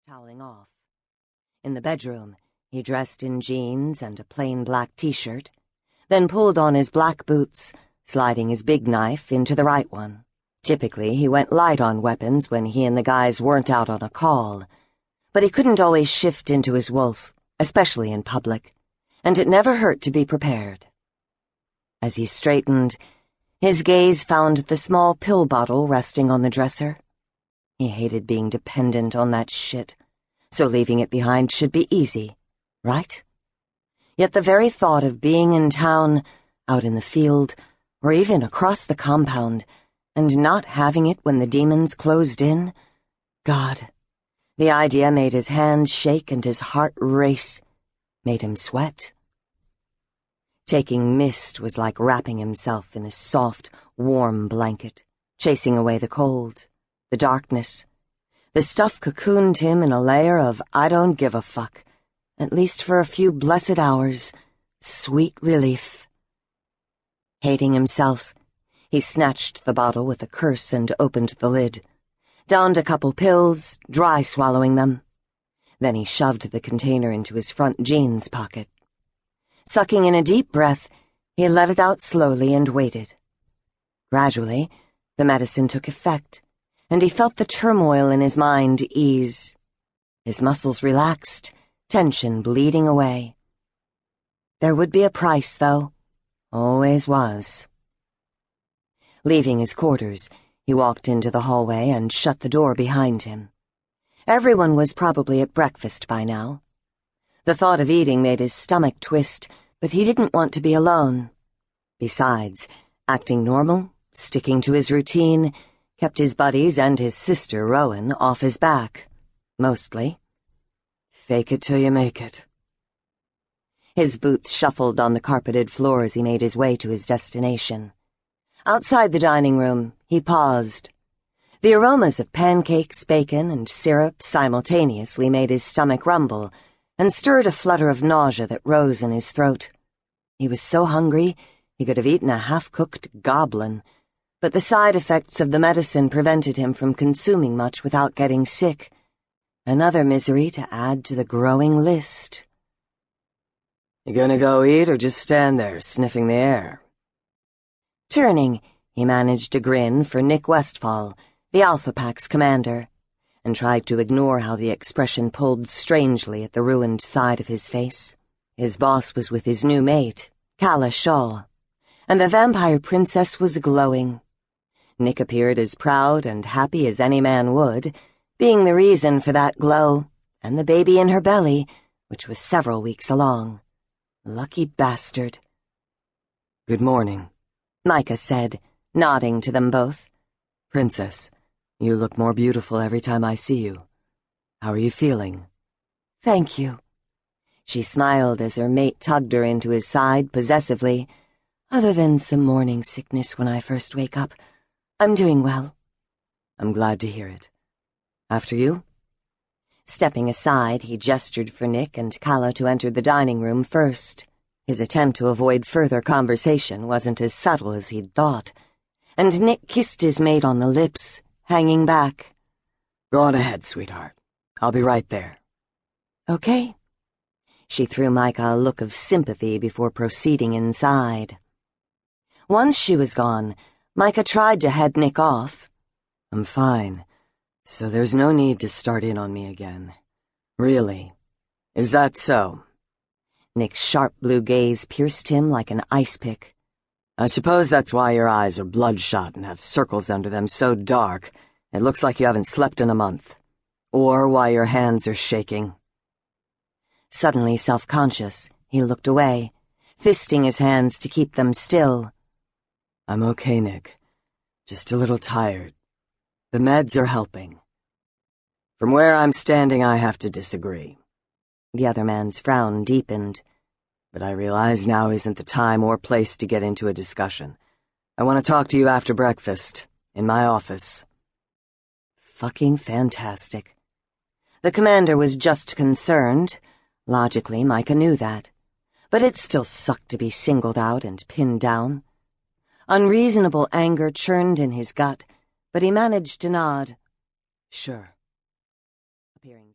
toweling off. In the bedroom, he dressed in jeans and a plain black t-shirt, then pulled on his black boots, sliding his big knife into the right one. Typically, he went light on weapons when he and the guys weren't out on a call, but he couldn't always shift into his wolf, especially in public, and it never hurt to be prepared. As he straightened, his gaze found the small pill bottle resting on the dresser. He hated being dependent on that shit, so leaving it behind should be easy, right? Yet the very thought of being in town, out in the field, or even across the compound, and not having it when the demons closed in, God, the idea made his hands shake and his heart race, made him sweat. Taking mist was like wrapping himself in a soft, warm blanket, chasing away the cold, the darkness. The stuff cocooned him in a layer of I don't give a fuck, at least for a few blessed hours. Sweet relief. Hating himself, he snatched the bottle with a curse and opened the lid, downed a couple pills, dry swallowing them. Then he shoved the container into his front jeans pocket. Sucking in a deep breath, he let it out slowly and waited. Gradually, the medicine took effect, and he felt the turmoil in his mind ease. His muscles relaxed, tension bleeding away. There would be a price, though. Always was. Leaving his quarters, he walked into the hallway and shut the door behind him. Everyone was probably at breakfast by now. The thought of eating made his stomach twist, but he didn't want to be alone. Besides, acting normal, sticking to his routine, kept his buddies and his sister, Rowan, off his back. Mostly. Fake it till you make it. His boots shuffled on the carpeted floor as he made his way to his destination. Outside the dining room, he paused. The aromas of pancakes, bacon, and syrup simultaneously made his stomach rumble and stirred a flutter of nausea that rose in his throat. He was so hungry he could have eaten a half-cooked goblin, but the side effects of the medicine prevented him from consuming much without getting sick. Another misery to add to the growing list. You gonna go eat or just stand there sniffing the air? Turning, he managed to grin for Nick Westfall, the Alpha Pack's commander, and tried to ignore how the expression pulled strangely at the ruined side of his face. His boss was with his new mate, Calla Shaw, and the vampire princess was glowing. Nick appeared as proud and happy as any man would, being the reason for that glow, and the baby in her belly, which was several weeks along. Lucky bastard. Good morning, Micah said, nodding to them both. Princess. You look more beautiful every time I see you. How are you feeling? Thank you. She smiled as her mate tugged her into his side possessively. Other than some morning sickness when I first wake up, I'm doing well. I'm glad to hear it. After you? Stepping aside, he gestured for Nick and Calla to enter the dining room first. His attempt to avoid further conversation wasn't as subtle as he'd thought, and Nick kissed his mate on the lips, hanging back. Go on ahead, sweetheart. I'll be right there. Okay. She threw Micah a look of sympathy before proceeding inside. Once she was gone, Micah tried to head Nick off. I'm fine, so there's no need to start in on me again. Really? Is that so? Nick's sharp blue gaze pierced him like an ice pick. I suppose that's why your eyes are bloodshot and have circles under them so dark it looks like you haven't slept in a month. Or why your hands are shaking. Suddenly self-conscious, he looked away, fisting his hands to keep them still. I'm okay, Nick. Just a little tired. The meds are helping. From where I'm standing, I have to disagree. The other man's frown deepened. But I realize now isn't the time or place to get into a discussion. I want to talk to you after breakfast, in my office. Fucking fantastic. The commander was just concerned. Logically, Micah knew that. But it still sucked to be singled out and pinned down. Unreasonable anger churned in his gut, but he managed to nod. Sure. Appearing